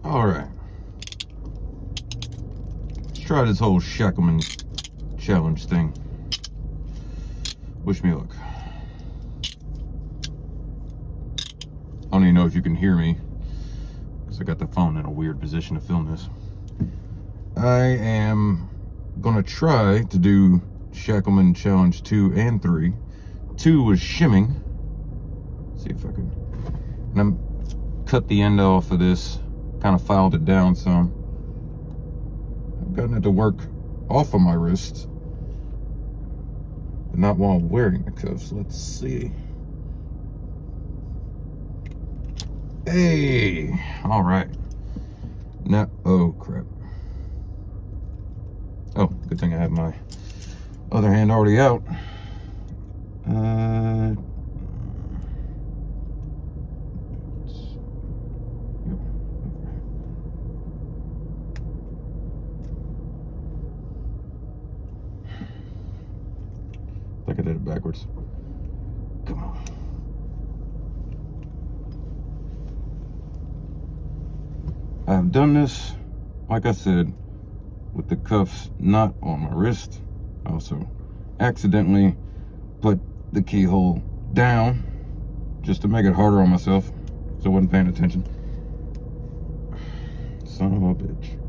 Alright. Let's try this whole Shackleman challenge thing. Wish me luck. I don't even know if you can hear me, because I got the phone in a weird position to film this. I am gonna try to do Shackleman Challenge 2 and 3. 2 was shimming. Let's see if I can. And I'm cut the end off of this, kind of filed it down some. I've gotten it to work off of my wrist, but not while wearing the cuffs. Let's see. Hey, all right. Now, oh crap. Oh, good thing I have my other hand already out. I think I did it backwards. Come on. I've done this, like I said, with the cuffs not on my wrist. I also accidentally put the keyhole down just to make it harder on myself, so I wasn't paying attention. Son of a bitch.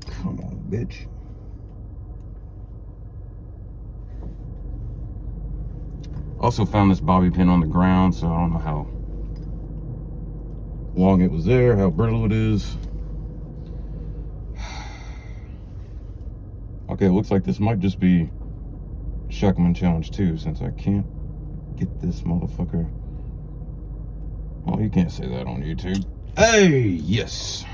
Come on, bitch. Also found this bobby pin on the ground, so I don't know how long it was there, how brittle it is. Okay, it looks like this might just be Shackleman Challenge 2, since I can't get this motherfucker. Oh, you can't say that on YouTube. Hey, yes.